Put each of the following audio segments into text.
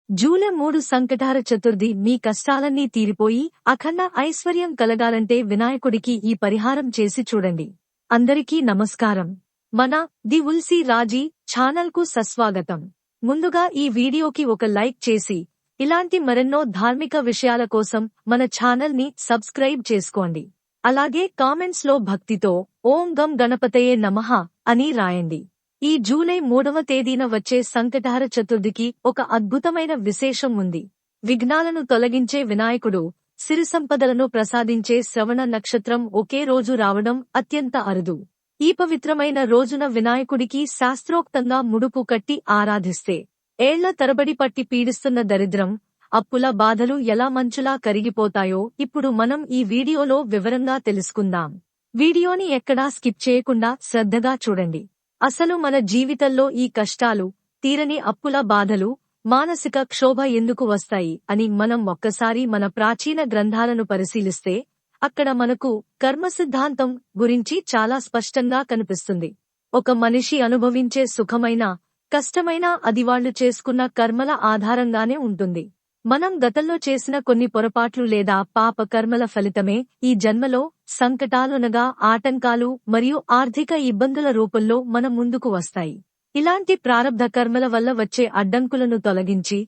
July 3 Sankatahara Chaturthi మీ కష్టాలన్నీ తీరిపోయి అఖండ ఐశ్వర్యం కలగాలంటే వినాయకుడికి ఈ పరిహారం చేసి చూడండి. అందరికీ నమస్కారం. మన ది ఉల్సి రాజీ ఛానల్ కు సస్వాగతం. ముందుగా ఈ వీడియోకి ఒక లైక్ చేసి ఇలాంటి మరెన్నో ధార్మిక విషయాల కోసం మన ఛానల్ ని సబ్స్క్రైబ్ చేసుకోండి. అలాగే కామెంట్స్ లో భక్తితో ఓం గం గణపతయే నమః అని రాయండి. ఈ జూలై 3వ తేదీన వచ్చే సంకటహర చతుర్థికి ఒక అద్భుతమైన విశేషం ఉంది. విఘ్నాలను తొలగించే వినాయకుడు, సిరి సంపదలను ప్రసాదించే శ్రవణ నక్షత్రం ఒకే రోజు రావడం అత్యంత అరుదు. ఈ పవిత్రమైన రోజున వినాయకుడికి శాస్త్రోక్తంగా ముడుపు కట్టి ఆరాధిస్తే ఏళ్ల తరబడి పట్టి పీడిస్తున్న దరిద్రం, అప్పుల బాధలు ఎలా మంచులా కరిగిపోతాయో ఇప్పుడు మనం ఈ వీడియోలో వివరంగా తెలుసుకుందాం. వీడియోని ఎక్కడా స్కిప్ చేయకుండా శ్రద్ధగా చూడండి. అసలు మన జీవితంలో ఈ కష్టాలు, తీరని అప్పుల బాధలు, మానసిక క్షోభ ఎందుకు వస్తాయి అని మనం ఒక్కసారి మన ప్రాచీన గ్రంథాలను పరిశీలిస్తే అక్కడ మనకు కర్మ సిద్ధాంతం గురించి చాలా స్పష్టంగా కనిపిస్తుంది. ఒక మనిషి అనుభవించే సుఖమైనా, కష్టమైనా అది వాళ్లు చేసుకున్న కర్మల ఆధారంగానే ఉంటుంది. మనం గతంలో చేసిన కొన్ని పొరపాట్లు లేదా పాప కర్మల ఫలితమే ఈ జన్మలో సంకటాలునగా ఆటంకాలు మరియు ఆర్థిక ఇబ్బందుల రూపంలో మన ముందుకు వస్తాయి. ఇలాంటి ప్రారబ్ధ కర్మల వల్ల వచ్చే అడ్డంకులను తొలగించి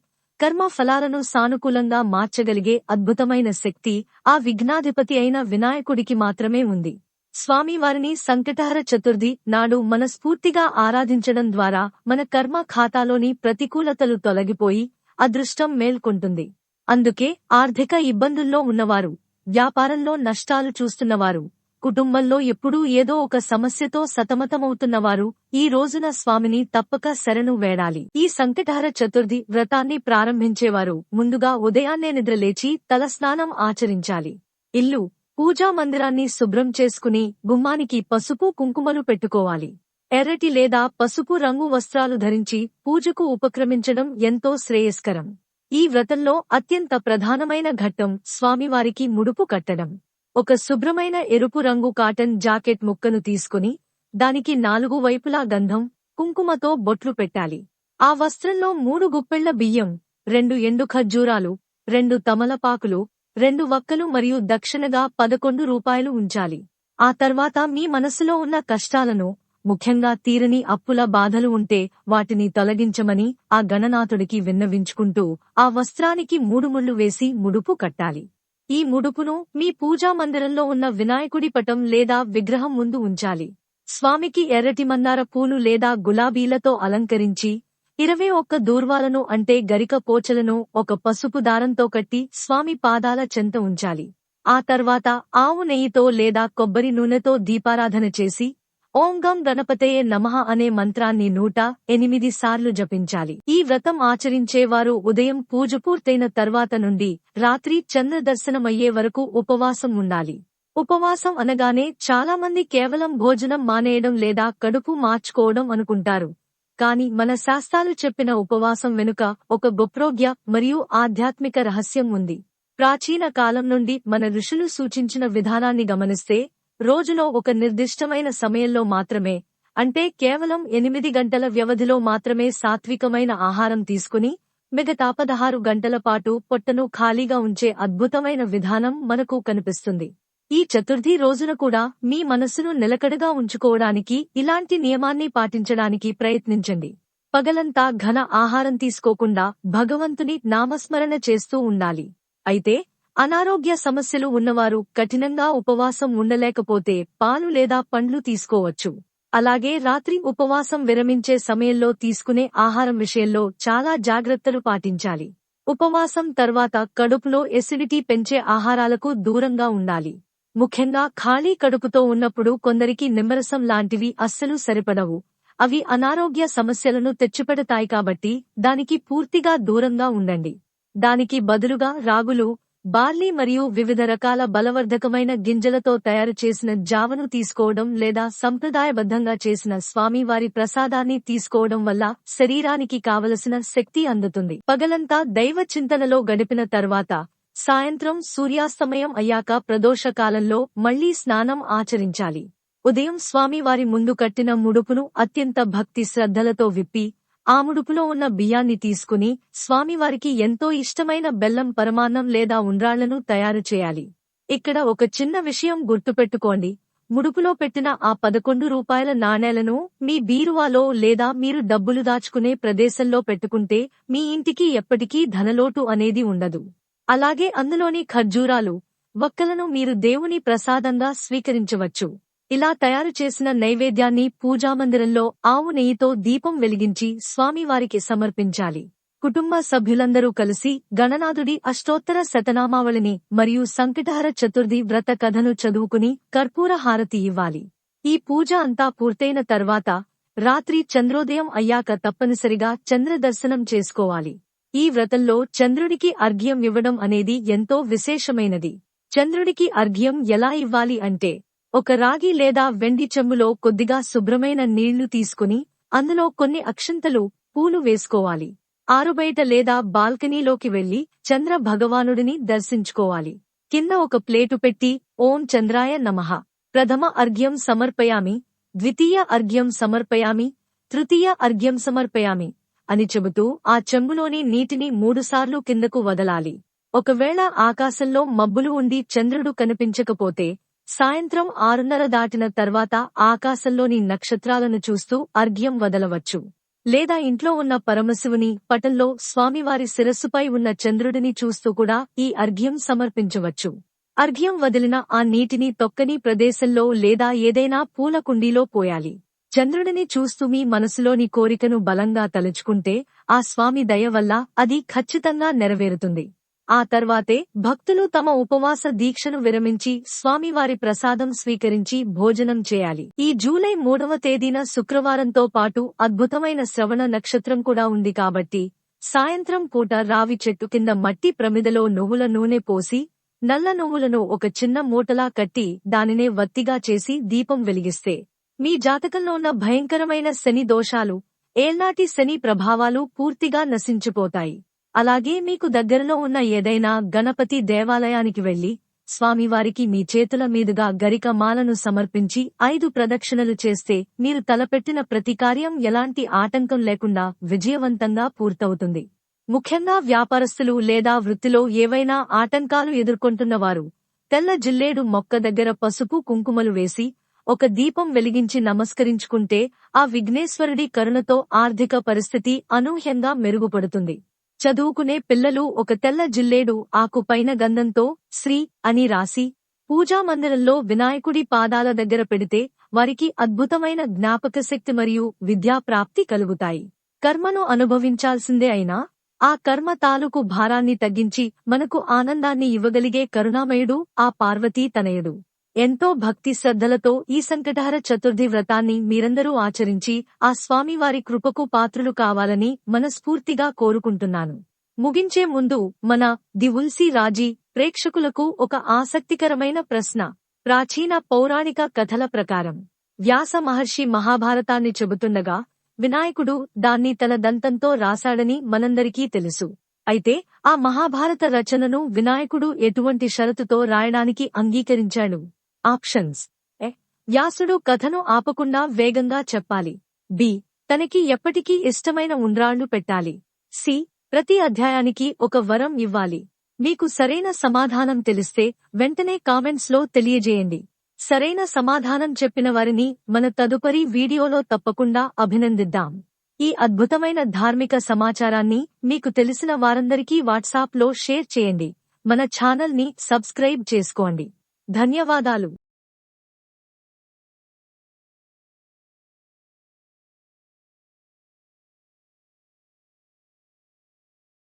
కర్మ ఫలాలను సానుకూలంగా మార్చగలిగే అద్భుతమైన శక్తి ఆ విఘ్నాధిపతి అయిన వినాయకుడికి మాత్రమే ఉంది. స్వామివారిని సంకటహర చతుర్థి నాడు మనస్ఫూర్తిగా ఆరాధించడం ద్వారా మన కర్మ ఖాతాలోని ప్రతికూలతలు తొలగిపోయి అదృష్టం మేల్కొంటుంది. అందుకే ఆర్థిక ఇబ్బందుల్లో ఉన్నవారు, వ్యాపారంలో నష్టాలు చూస్తున్నవారు, కుటుంబంలో ఎప్పుడూ ఏదో ఒక సమస్యతో సతమతమవుతున్నవారు ఈ రోజున స్వామిని తప్పక శరణు వేడాలి. ఈ సంకటహర చతుర్థి వ్రతాన్ని ప్రారంభించేవారు ముందుగా ఉదయాన్నే నిద్రలేచి తలస్నానం ఆచరించాలి. ఇల్లు, పూజా మందిరాన్ని శుభ్రం చేసుకుని గుమ్మానికి పసుపు కుంకుమలు పెట్టుకోవాలి. ఎర్రటి లేదా పసుపు రంగు వస్త్రాలు ధరించి పూజకు ఉపక్రమించడం ఎంతో శ్రేయస్కరం. ఈ వ్రతంలో అత్యంత ప్రధానమైన ఘట్టం స్వామివారికి ముడుపు కట్టడం. ఒక శుభ్రమైన ఎరుపు రంగు కాటన్ జాకెట్ ముక్కను తీసుకుని దానికి 4 వైపులా గంధం, కుంకుమతో బొట్లు పెట్టాలి. ఆ వస్త్రంలో 3 గుప్పెళ్ల బియ్యం, 2 ఎండు ఖర్జూరాలు, 2 తమలపాకులు, 2 వక్కలు మరియు దక్షిణగా 11 రూపాయలు ఉంచాలి. ఆ తర్వాత మీ మనసులో ఉన్న కష్టాలను, ముఖ్యంగా తీరని అప్పుల బాధలు ఉంటే వాటిని తొలగించమని ఆ గణనాథుడికి విన్నవించుకుంటూ ఆ వస్త్రానికి 3 ముళ్లు వేసి ముడుపు కట్టాలి. ఈ ముడుపును మీ పూజా మందిరంలో ఉన్న వినాయకుడి పటం లేదా విగ్రహం ముందు ఉంచాలి. స్వామికి ఎర్రటి మందార పూలు లేదా గులాబీలతో అలంకరించి 21 దూర్వాలను అంటే గరిక పోచలను ఒక పసుపు దారంతో కట్టి స్వామి పాదాల చెంత ఉంచాలి. ఆ తర్వాత ఆవు నెయ్యితో లేదా కొబ్బరి నూనెతో దీపారాధన చేసి ఓం గం గణపతయే నమః అనే మంత్రాన్ని 108 సార్లు జపించాలి. ఈ వ్రతం ఆచరించేవారు ఉదయం పూజ పూర్తయిన తర్వాత నుండి రాత్రి చంద్ర దర్శనమయ్యే వరకు ఉపవాసం ఉండాలి. ఉపవాసం అనగానే చాలామంది కేవలం భోజనం మానేయడం లేదా కడుపు మార్చుకోవడం అనుకుంటారు. కాని మన శాస్త్రాలు చెప్పిన ఉపవాసం వెనుక ఒక గొప్రోగ్య మరియు ఆధ్యాత్మిక రహస్యం ఉంది. ప్రాచీన కాలం నుండి మన ఋషులు సూచించిన విధానాన్ని గమనిస్తే రోజులో ఒక నిర్దిష్టమైన సమయంలో మాత్రమే, అంటే కేవలం 8 గంటల వ్యవధిలో మాత్రమే సాత్వికమైన ఆహారం తీసుకుని మిగతా 16 గంటల పాటు పొట్టను ఖాళీగా ఉంచే అద్భుతమైన విధానం మనకు కనిపిస్తుంది. ఈ చతుర్థి రోజున కూడా మీ మనస్సును నిలకడగా ఉంచుకోవడానికి ఇలాంటి నియమాన్ని పాటించడానికి ప్రయత్నించండి. పగలంతా ఘన ఆహారం తీసుకోకుండా భగవంతుని నామస్మరణ చేస్తూ ఉండాలి. అయితే అనారోగ్య సమస్యలు ఉన్నవారు కఠినంగా ఉపవాసం ఉండలేకపోతే పాలు లేదా పండ్లు తీసుకోవచ్చు. అలాగే రాత్రి ఉపవాసం విరమించే సమయంలో తీసుకునే ఆహారం విషయంలో చాలా జాగ్రత్తలు పాటించాలి. ఉపవాసం తర్వాత కడుపులో ఎసిడిటీ పెంచే ఆహారాలకు దూరంగా ఉండాలి. ముఖ్యంగా ఖాళీ కడుపుతో ఉన్నప్పుడు కొందరికి నిమ్మరసం లాంటివి అస్సలు సరిపడవు. అవి అనారోగ్య సమస్యలను తెచ్చిపెడతాయి కాబట్టి దానికి పూర్తిగా దూరంగా ఉండండి. దానికి బదులుగా రాగులు, బార్లీ మరియు వివిధ రకాల బలవర్ధకమైన గింజలతో తయారు చేసిన జావను తీసుకోవడం లేదా సంప్రదాయబద్ధంగా చేసిన స్వామివారి ప్రసాదాన్ని తీసుకోవడం వల్ల శరీరానికి కావలసిన శక్తి అందుతుంది. పగలంతా దైవ చింతనలో గడిపిన తర్వాత సాయంత్రం సూర్యాస్తమయం అయ్యాక ప్రదోషకాలంలో మళ్లీ స్నానం ఆచరించాలి. ఉదయం స్వామివారి ముందు కట్టిన ముడుపును అత్యంత భక్తి శ్రద్ధలతో విప్పి ఆ ముడుపులో ఉన్న బియ్యాన్ని తీసుకుని స్వామివారికి ఎంతో ఇష్టమైన బెల్లం పరమాన్నం లేదా ఉండ్రాళ్లను తయారు చేయాలి. ఇక్కడ ఒక చిన్న విషయం గుర్తుపెట్టుకోండి. ముడుపులో పెట్టిన ఆ 11 రూపాయల నాణేలను మీ బీరువాలో లేదా మీరు డబ్బులు దాచుకునే ప్రదేశంలో పెట్టుకుంటే మీ ఇంటికి ఎప్పటికీ ధనలోటు అనేది ఉండదు. అలాగే అందులోని ఖర్జూరాలు, వక్కలను మీరు దేవుని ప్రసాదంగా స్వీకరించవచ్చు. ఇలా తయారు చేసిన నైవేద్యాన్ని పూజామందిరంలో ఆవు నెయ్యితో దీపం వెలిగించి స్వామివారికి సమర్పించాలి. కుటుంబ సభ్యులందరూ కలిసి గణనాథుడి అష్టోత్తర శతనామావళిని మరియు సంకటహర చతుర్థి వ్రత కథను చదువుకుని కర్పూర హారతి ఇవ్వాలి. ఈ పూజ అంతా పూర్తయిన తర్వాత రాత్రి చంద్రోదయం అయ్యాక తప్పనిసరిగా చంద్ర దర్శనం చేసుకోవాలి. ఈ వ్రతంలో చంద్రుడికి అర్ఘ్యం ఇవ్వడం అనేది ఎంతో విశేషమైనది. చంద్రుడికి అర్ఘ్యం ఎలా ఇవ్వాలి అంటే, ఒక రాగి లేదా వెండి చెంబులో కొద్దిగా శుభ్రమైన నీళ్లు తీసుకుని అందులో కొన్ని అక్షంతలు, పూలు వేసుకోవాలి. ఆరుబయట లేదా బాల్కనీలోకి వెళ్లి చంద్ర భగవానుడిని దర్శించుకోవాలి. కింద ఒక ప్లేటు పెట్టి ఓం చంద్రాయ నమః, ప్రథమ అర్ఘ్యం సమర్పయామి, ద్వితీయ అర్ఘ్యం సమర్పయామి, తృతీయ అర్ఘ్యం సమర్పయామి అని చెబుతూ ఆ చెంబులోని నీటిని 3 సార్లు కిందకు వదలాలి. ఒకవేళ ఆకాశంలో మబ్బులు ఉండి చంద్రుడు కనిపించకపోతే సాయంత్రం 6:30 దాటిన తర్వాత ఆకాశంలోని నక్షత్రాలను చూస్తూ అర్ఘ్యం వదలవచ్చు. లేదా ఇంట్లో ఉన్న పరమశివుని పటంలో స్వామివారి శిరస్సుపై ఉన్న చంద్రుడిని చూస్తూ కూడా ఈ అర్ఘ్యం సమర్పించవచ్చు. అర్ఘ్యం వదిలిన ఆ నీటిని తొక్కని ప్రదేశంలో లేదా ఏదైనా పూల కుండీలో పోయాలి. చంద్రుడిని చూస్తూ మీ మనసులోని కోరికను బలంగా తలుచుకుంటే ఆ స్వామి దయ వల్ల అది ఖచ్చితంగా నెరవేరుతుంది. ఆ తర్వాతే భక్తులు తమ ఉపవాస దీక్షను విరమించి స్వామివారి ప్రసాదం స్వీకరించి భోజనం చేయాలి. ఈ జూలై 3వ తేదీన శుక్రవారంతో పాటు అద్భుతమైన శ్రవణ నక్షత్రం కూడా ఉంది కాబట్టి సాయంత్రం పూట రావి చెట్టు కింద మట్టి ప్రమిదలో నువ్వుల నూనె పోసి నల్ల నువ్వులను ఒక చిన్న మూటలా కట్టి దానినే వత్తిగా చేసి దీపం వెలిగిస్తే మీ జాతకంలో ఉన్న భయంకరమైన శని దోషాలు, ఏళ్నాటి శని ప్రభావాలు పూర్తిగా నశించిపోతాయి. అలాగే మీకు దగ్గరలో ఉన్న ఏదైనా గణపతి దేవాలయానికి వెళ్లి స్వామివారికి మీ చేతుల మీదుగా గరిక మాలను సమర్పించి 5 ప్రదక్షిణలు చేస్తే మీరు తలపెట్టిన ప్రతి కార్యం ఎలాంటి ఆటంకం లేకుండా విజయవంతంగా పూర్తవుతుంది. ముఖ్యంగా వ్యాపారస్తులు లేదా వృత్తిలో ఏవైనా ఆటంకాలు ఎదుర్కొంటున్నవారు తెల్ల జిల్లేడు మొక్క దగ్గర పసుపు కుంకుమలు వేసి ఒక దీపం వెలిగించి నమస్కరించుకుంటే ఆ విఘ్నేశ్వరుడి కరుణతో ఆర్థిక పరిస్థితి అనూహ్యంగా మెరుగుపడుతుంది. చదువుకునే పిల్లలు ఒక తెల్ల జిల్లేడు ఆకు పైన గంధంతో శ్రీ అని రాసి పూజామందిరంలో వినాయకుడి పాదాల దగ్గర పెడితే వారికి అద్భుతమైన జ్ఞాపకశక్తి మరియు విద్యాప్రాప్తి కలుగుతాయి. కర్మను అనుభవించాల్సిందే అయినా ఆ కర్మ తాలూకు భారాన్ని తగ్గించి మనకు ఆనందాన్ని ఇవ్వగలిగే కరుణామయుడు ఆ పార్వతీ తనయుడు. ఎంతో భక్తి శ్రద్ధలతో ఈ సంకటహర చతుర్థి వ్రతాన్ని మీరందరూ ఆచరించి ఆ స్వామివారి కృపకు పాత్రులు కావాలని మనస్ఫూర్తిగా కోరుకుంటున్నాను. ముగించే ముందు మన ది ఉల్సి రాజీ ప్రేక్షకులకు ఒక ఆసక్తికరమైన ప్రశ్న. ప్రాచీన పౌరాణిక కథల ప్రకారం వ్యాస మహర్షి మహాభారతాన్ని చెబుతుండగా వినాయకుడు దాన్ని తన దంతంతో రాశాడని మనందరికీ తెలుసు. అయితే ఆ మహాభారత రచనను వినాయకుడు ఎటువంటి షరతుతో రాయడానికి అంగీకరించాడు? ఆప్షన్స్: ఏ. వ్యాసుడు కథను ఆపకుండా వేగంగా చెప్పాలి. బి. తనకి ఎప్పటికీ ఇష్టమైన ఉండ్రాళ్లు పెట్టాలి. సి. ప్రతి అధ్యాయానికి ఒక వరం ఇవ్వాలి. మీకు సరైన సమాధానం తెలిస్తే వెంటనే కామెంట్స్ లో తెలియజేయండి. సరైన సమాధానం చెప్పిన వారిని మన తదుపరి వీడియోలో తప్పకుండా అభినందిద్దాం. ఈ అద్భుతమైన ధార్మిక సమాచారాన్ని మీకు తెలిసిన వారందరికీ వాట్సాప్ లో షేర్ చేయండి. మన ఛానల్ ని సబ్స్క్రైబ్ చేసుకోండి. ధన్యవాదాలు.